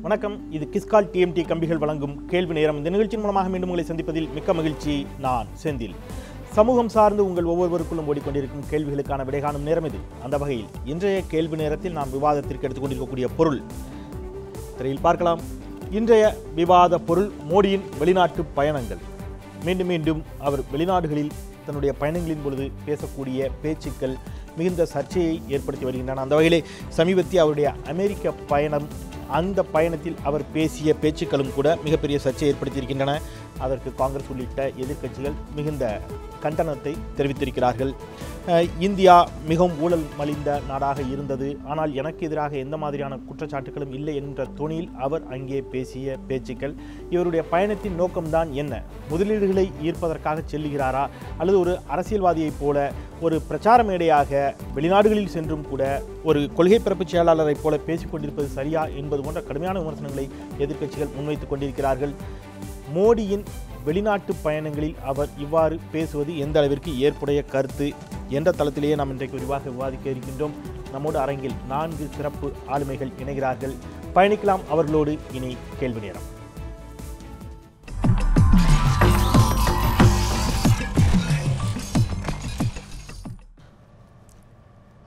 வணக்கம். இது கிஸ்கால் டிஎம்டி கம்பிகள் வழங்கும் கேள்வி நேரம். இந்த நிகழ்ச்சியின் மூலமாக மீண்டும் உங்களை சந்திப்பதில் மிக்க மகிழ்ச்சி. நான் செந்தில். சமூகம் சார்ந்து உங்கள் ஒவ்வொருவருக்குள்ளும் ஓடிக்கொண்டிருக்கும் கேள்விகளுக்கான விடை காணும் நேரம் இது. அந்த வகையில் இன்றைய கேள்வி நேரத்தில் நாம் விவாதத்திற்கு எடுத்துக்கொண்டிருக்கக்கூடிய பொருள் திரையில் பார்க்கலாம். இன்றைய விவாத பொருள் மோடியின் வெளிநாட்டு பயணங்கள். மீண்டும் மீண்டும் அவர் வெளிநாடுகளில் தன்னுடைய பயணங்களின் பொழுது பேசக்கூடிய பேச்சுக்கள் மிகுந்த சர்ச்சையை ஏற்படுத்தி வருகின்றன. அந்த வகையிலே சமீபத்திய அவருடைய அமெரிக்க பயணம், அந்த பயணத்தில் அவர் பேசிய பேச்சுக்களும் கூட மிகப்பெரிய சர்ச்சையை ஏற்படுத்தியிருக்கின்றன. அதற்கு காங்கிரஸ் உள்ளிட்ட எதிர்க்கட்சிகள் மிகுந்த கண்டனத்தை தெரிவித்திருக்கிறார்கள். இந்தியா மிகவும் ஊழல் மலிந்த நாடாக இருந்தது, ஆனால் எனக்கு எதிராக எந்த மாதிரியான குற்றச்சாட்டுகளும் இல்லை என்ற தொனியில் அவர் அங்கே பேசிய பேச்சுக்கள். இவருடைய பயணத்தின் நோக்கம்தான் என்ன? முதலீடுகளை ஈர்ப்பதற்காக செல்லுகிறாரா, அல்லது ஒரு அரசியல்வாதியைப் போல ஒரு பிரச்சார மேடையாக வெளிநாடுகளில் சென்றும் கூட ஒரு கொள்கை பிறப்பு செயலாளரைப் போல பேசிக் கொண்டிருப்பது சரியா என்பது போன்ற கடுமையான விமர்சனங்களை எதிர்க்கட்சிகள் முன்வைத்துக் கொண்டிருக்கிறார்கள். மோடியின் வெளிநாட்டு பயணங்களில் அவர் இவ்வாறு பேசுவது எந்த அளவிற்கு ஏற்புடைய கருத்து என்ற தளத்திலேயே நாம் இன்றைக்கு விரிவாக விவாதிக்க இருக்கின்றோம். நம்மோடு அரங்கில் 4 சிறப்பு ஆளுமைகள் இணைகிறார்கள். பயணிக்கலாம் அவர்களோடு. இனி கேள்வி நேரம்.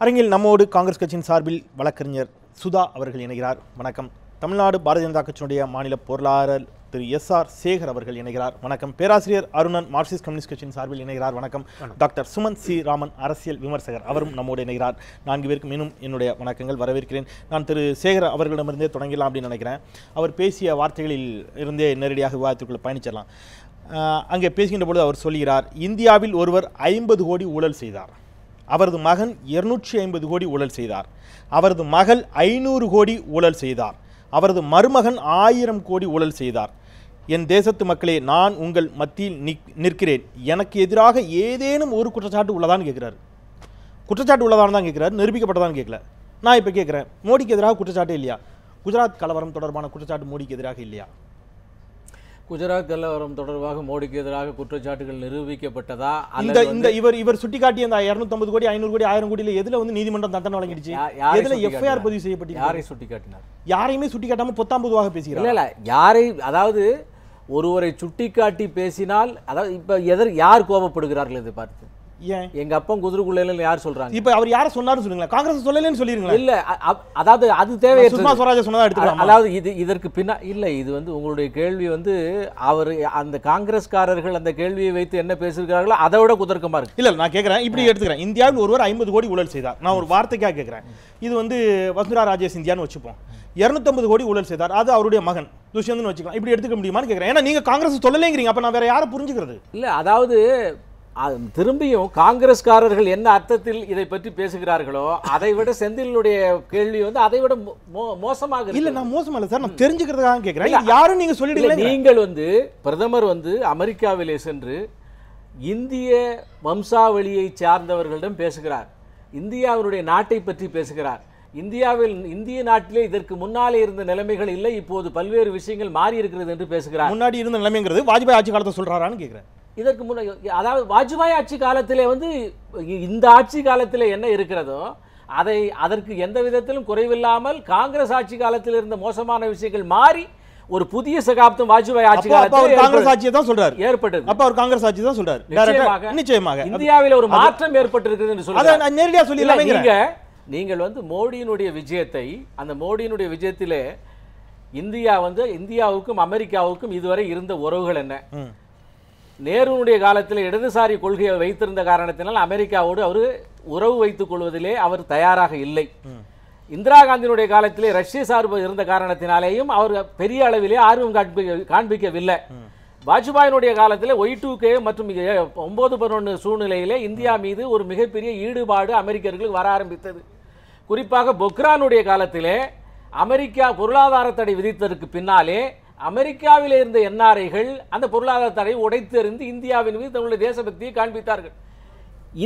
அரங்கில் நம்மோடு காங்கிரஸ் கட்சியின் சார்பில் வழக்கறிஞர் சுதா அவர்கள் இணைகிறார். வணக்கம். தமிழ்நாடு பாரதிய ஜனதா கட்சியினுடைய மாநில பொருளாளர் திரு எஸ்.ஆர். சேகர் அவர்கள் இணைகிறார். வணக்கம். பேராசிரியர் அருணன் மார்க்சிஸ்ட் கம்யூனிஸ்ட் கட்சியின் சார்பில் இணைகிறார். வணக்கம். Doctor Sumanth C. ராமன் அரசியல் விமர்சகர், அவரும் நம்மோடு இணைகிறார். 4 பேருக்கு மீண்டும் என்னுடைய வணக்கங்கள், வரவேற்கிறேன். நான் திரு சேகர் அவர்களிடமிருந்தே தொடங்கலாம் அப்படின்னு நினைக்கிறேன். அவர் பேசிய வார்த்தைகளில் இருந்தே நேரடியாக விவாதத்திற்குள் பயணிச்சிடலாம். அங்கே பேசுகின்ற பொழுது அவர் சொல்கிறார், இந்தியாவில் ஒருவர் 50 கோடி ஊழல் செய்தார், அவரது மகன் 250 கோடி ஊழல் செய்தார், அவரது மகள் 500 கோடி ஊழல் செய்தார், அவரது மருமகன் 1000 கோடி ஊழல் செய்தார். என் தேசத்து மக்களே, நான் உங்கள் மத்தியில் நிற்கிறேன். எனக்கு எதிராக ஏதேனும் ஒரு குற்றச்சாட்டு உள்ளதான்னு கேட்குறாரு. குற்றச்சாட்டு உள்ளதான்னு தான் கேட்குறாரு, நிரூபிக்கப்பட்டதான்னு கேட்கல. நான் இப்போ கேட்குறேன், மோடிக்கு எதிராக குற்றச்சாட்டு இல்லையா? குஜராத் கலவரம் தொடர்பான குற்றச்சாட்டு மோடிக்கு எதிராக இல்லையா? குஜராத் கலவரம் தொடர்பாக மோடிக்கு எதிராக குற்றச்சாட்டுகள் நிரூபிக்கப்பட்டதா? இவர் சுட்டிக்காட்டிய அந்த 250 கோடி 500 கோடி 1000 கோடியில் எதுல நீதிமன்றம் தண்டனை வழங்கிடுச்சு? எதுல எஃப்ஐஆர் பதிவு செய்யப்பட்டு? யாரை சுட்டிக்காட்டினார்? யாரையுமே சுட்டிக்காட்டாம பொத்தாம் பொதுவாக பேசுகிறார். இல்ல யாரை, அதாவது ஒருவரை சுட்டிக்காட்டி பேசினால், அதாவது இப்ப யார் கோபப்படுகிறார்கள் இதை பார்த்து? ஏன் எங்க அப்பா குதிரைக்குள்ள யார் சொல்றாங்க? இப்ப அவர் யாரை சொன்னாரு சொல்லுங்களா? காங்கிரஸ் சொல்லலன்னு சொல்லிருங்களா? இல்ல, அதாவது அது தேவை. சுஷ்மா ஸ்வராஜ் சொன்னதா எடுத்துக்கலாம். அதாவது இதற்கு பின்னா இல்ல, இது உங்களுடைய கேள்வி அவர் அந்த காங்கிரஸ்காரர்கள் அந்த கேள்வியை வைத்து என்ன பேசுகிறார்களோ அதை விட குதர்க்கமா இருக்கு. இல்ல நான் கேட்கிறேன், இப்படி எடுத்துக்கிறேன். இந்தியாவில் ஒருவர் 50 கோடி ஊழல் செய்தார். நான் ஒரு வார்த்தைக்காக கேட்கிறேன். இது வசுந்தரா ராஜே சிந்தியான்னு வச்சுப்போம். 250 கோடி ஊழல் செய்தார், அது அவருடைய மகன் துஷ்யந்தன் வச்சுக்கலாம். இப்படி எடுத்துக்க முடியுமான்னு கேட்கிறேன். ஏன்னா நீங்க காங்கிரஸ் சொல்லலைங்கிறீங்க, அப்ப நான் வேற யாரை புரிஞ்சுக்கிறது? இல்ல, அதாவது திரும்பியும் காங்கிரஸ்காரர்கள் என்ன அர்த்தத்தில் இதை பற்றி பேசுகிறார்களோ அதை விட செந்திலுடைய கேள்வி அதை விட மோசமாக. இல்ல நான் மோசமா இல்ல சார், நான் தெரிஞ்சுக்கிறதுக்காக கேட்கிறேன். யாரும் நீங்க சொல்லிடுங்க. நீங்கள் பிரதமர் அமெரிக்காவிலே சென்று இந்திய வம்சாவளியை சார்ந்தவர்களிடம் பேசுகிறார், இந்தியாவினுடைய நாட்டை பற்றி பேசுகிறார். இந்திய நாட்டிலே இதற்கு முன்னாலே இருந்த நிலைமைகள் இல்லை, இப்போது பல்வேறு விஷயங்கள் மாறி இருக்கிறது என்று பேசுகிறார். முன்னாடி இருந்த நிலைமைங்கிறது வாஜ்பாய் ஆட்சி காலத்தை சொல்றாரான்னு கேட்கிறேன். இதற்கு முன்னாடி, அதாவது வாஜ்பாய் ஆட்சி காலத்திலே இந்த ஆட்சி காலத்திலே என்ன இருக்கிறதோ அதற்கு எந்த விதத்திலும் குறைவில்லாமல் காங்கிரஸ் ஆட்சி காலத்தில் இருந்த மோசமான விஷயங்கள் மாறி ஒரு புதிய சகாப்தம் வாஜ்பாய் ஆட்சி காலத்தில் காங்கிரஸ் ஆட்சியை தான் சொல்றாரு ஏற்பட்டது. அப்ப அவர் காங்கிரஸ் ஆட்சி தான் சொல்றாரு. நிச்சயமாக இந்தியாவில் ஒரு மாற்றம் ஏற்பட்டிருக்கிறது என்று சொல்றாரு. நேரடியா சொல்லி நீங்கள் மோடியினுடைய விஜயத்தை, அந்த மோடியினுடைய விஜயத்திலே இந்தியாவுக்கும் அமெரிக்காவுக்கும் இதுவரை இருந்த உறவுகள் என்ன? நேருனுடைய காலத்தில் இடதுசாரி கொள்கையை வைத்திருந்த காரணத்தினால் அமெரிக்காவோடு அவர் உறவு வைத்துக் கொள்வதிலே அவர் தயாராக இல்லை. இந்திரா காந்தியினுடைய காலத்திலே ரஷ்ய சார்பு இருந்த காரணத்தினாலேயும் அவர் பெரிய அளவிலே ஆர்வம் காண்பிக்கவில்லை. வாஜ்பாயினுடைய காலத்தில் Y2K மற்றும் 9/11 சூழ்நிலையிலே இந்தியா மீது ஒரு மிகப்பெரிய ஈடுபாடு அமெரிக்கர்களுக்கு வர ஆரம்பித்தது. குறிப்பாக பொக்ரானுடைய காலத்திலே அமெரிக்கா பொருளாதார தடை விதித்ததற்கு பின்னாலே அமெரிக்காவில் இருந்த என்ஆர்ஐகள் அந்த பொருளாதார தடையை உடைத்தெறிந்து இந்தியாவின் மீது தங்களுடைய தேசபக்தியை காண்பித்தார்கள்.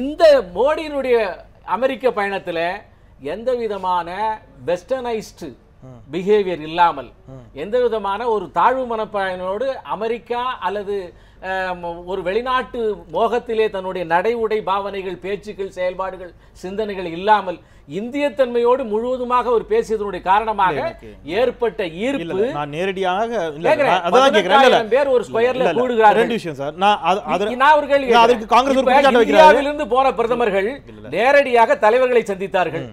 இந்த மோடியினுடைய அமெரிக்க பயணத்தில் எந்த விதமான வெஸ்டர்னைஸ்டு பிஹேவியர் இல்லாமல் எந்த விதமான ஒரு தாழ்வு மனப்பான்மையோடு அமெரிக்கா அல்லது ஒரு வெளிநாட்டு மோகத்திலே தன்னுடைய நடை உடை பாவனைகள் பேச்சுக்கள் செயல்பாடுகள் சிந்தனைகள் இல்லாமல் இந்தியத்தன்மையோடு முழுவதுமாக ஒரு பேசியதனுடைய காரணமாக ஏற்பட்ட ஈர்ப்பு. நான் நேரடியாக பேர் ஒரு ஸ்கொயர்ல கூடுகிறார்கள். இந்தியாவிலிருந்து போன பிரதமர்கள் நேரடியாக தலைவர்களை சந்தித்தார்கள்.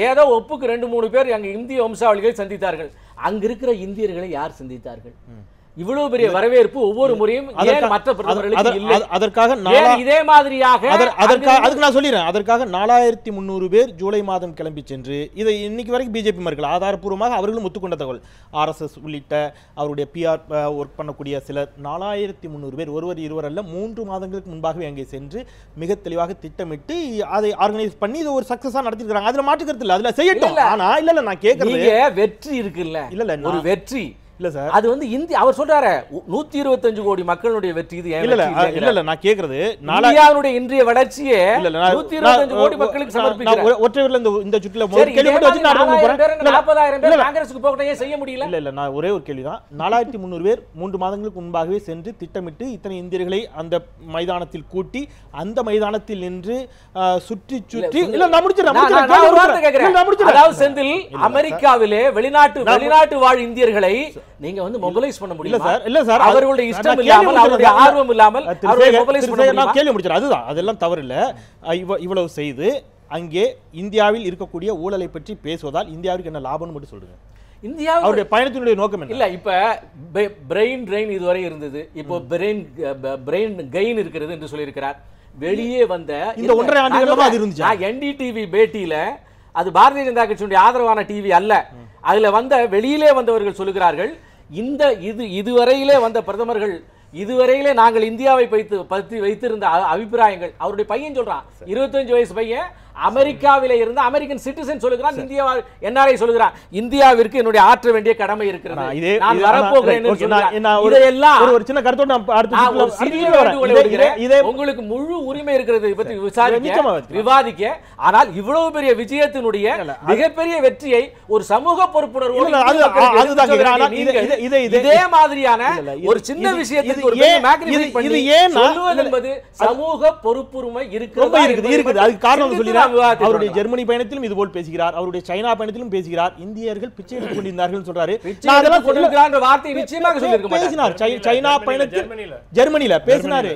ஏதோ ஒப்புக்கு 2-3 பேர் அங்க இந்திய வம்சாவளிகளை சந்தித்தார்கள். அங்க இருக்கிற இந்தியர்களை யார் சந்தித்தார்கள்? இவ்வளவு பெரிய வரவேற்பு ஒவ்வொரு முறையும் ஏன் மற்ற பிரதமர்களுக்கு இல்லை? அதற்காக இதே மாதிரியாக அதுக்கு நான் சொல்லிடுறேன். அதற்காக 4300 பேர் ஜூலை மாதம் கிளம்பி சென்று இதை இன்னைக்கு வரைக்கும் பிஜேபி மறுக்கல. ஆதாரப்பூர்வமாக அவர்களும் ஒத்துக்கொண்ட தகவல். RSS உள்ளிட்ட அவருடைய PR ஒர்க் பண்ணக்கூடிய சிலர் 4300 பேர் ஒருவர் இருவர் அல்ல 3 மாதங்களுக்கு முன்பாகவே அங்கே சென்று மிக தெளிவாக திட்டமிட்டு அதை ஆர்கனைஸ் பண்ணி இது ஒரு சக்சஸா நடத்திருக்காங்க. அதுல மாற்றுக்கிறது இல்ல, அதுல செய்யட்டும். ஆனா இல்ல நான் கேக்குறது வெற்றி இருக்குல்ல, இல்ல ஒரு வெற்றி இல்ல சார், அது வந்து இந்தியா அவர் சொல்றாரு 125 கோடி மக்களுடைய வெற்றி. இது இல்ல நான் கேக்குறது இந்தியாவுடைய இன்றைய வளர்ச்சியே 125 கோடி மக்களுக்கு சமர்ப்பிக்கிறார். ஒற்றைவர்ல இந்த சுற்றுல கேள்வி மட்டும் வச்சு நான் 40000 பேர் காங்கிரஸ்க்கு போகட்டே செய்ய முடியல. இல்ல நான் ஒரே ஒரு கேள்விதான். 4300 பேர் 3 மாதங்களுக்கு முன்பாகவே சென்று திட்டமிட்டு இத்தனை இந்தியர்களை அந்த மைதானத்தில் கூட்டி அந்த மைதானத்தில் நின்று சுற்றி இல்ல நான் முடிச்சிடுறேன். அதாவது செந்தில் அமெரிக்காவிலே வெளிநாட்டு வாழ் இந்தியர்களை நீங்க வந்து மொபிலைஸ் பண்ண முடியல சார்? இல்ல சார், அவர்களுடைய இஷ்டம் இல்லாமல் அவருடைய ஆர்வம் இல்லாமல் அவரை மொபிலைஸ் பண்ண முடியுமா? நான் கேள்வி முடிச்சறேன். அதுதான், அதெல்லாம் தவறு இல்ல. இவ்வளவு செய்து அங்கே இந்தியாவில் இருக்கக்கூடிய ஊழலை பற்றி பேசுவதால் இந்தியாவுக்கு என்ன லாபம்னு மட்டும் சொல்லுங்க. இந்தியா அவருடைய பயணத்தினுடைய நோக்கம் என்ன? இல்ல இப்ப பிரெயின் ட்ரெயின் இதுவரை இருந்தது, இப்போ பிரெயின் கெயின் இருக்கிறது என்று சொல்லியிருக்கிறார். வெளியே வந்த இந்த 1.5 ஆண்டுகளா அது இருந்துச்சு. NDTV பேட்டியில அது பாரதிய ஜனதா கட்சியுடைய ஆதரவான டிவி அல்ல. அதுல வந்த வெளியிலே வந்தவர்கள் சொல்லுகிறார்கள், இந்த இதுவரையிலே வந்த பிரதமர்கள் இதுவரையிலே நாங்கள் இந்தியாவை பற்றி வைத்திருந்த அபிப்பிராயங்கள். அவருடைய பையன் சொல்றான், 25 வயசு பையன், அமெரிக்காவிலே இருந்த அமெரிக்கன் சிட்டிசன் சொல்லுகிறான், இந்தியா NRI சொல்லுகிறான், இந்தியாவிற்கு என்னுடைய ஆற்ற வேண்டிய கடமை இருக்கிறது, நான் வரப்போகிறேன். ஒரு சின்ன கருத்தோட உங்களுக்கு முழு உரிமை இருக்கிறது இதை பற்றி விசாரிக்க விவாதிக்க. ஆனால் இவ்வளவு பெரிய விஜயத்தினுடைய மிகப்பெரிய வெற்றியை ஒரு சமூக பொறுப்புணர்வோடு இதே மாதிரியான ஒரு சின்ன விஷயத்துக்கு என்பது சமூக பொறுப்புரிமை இருக்கிறது. அதுக்கு காரணம் சொல்லிடுறேன். அவருடைய ஜெர்மனி பயணத்திலும் இது போல் பேசுகிறார், அவருடைய சைனா பயணத்திலும் பேசுகிறார். இந்தியர்கள் பிச்சை எடுத்துக் கொண்டிருந்தார்கள் சொல்றாரு. வார்த்தை நிச்சயமாக சொல்லியிருக்க மாட்டார். பேசினார் சைனா பயணத்தில் ஜெர்மனியில பேசினாரு.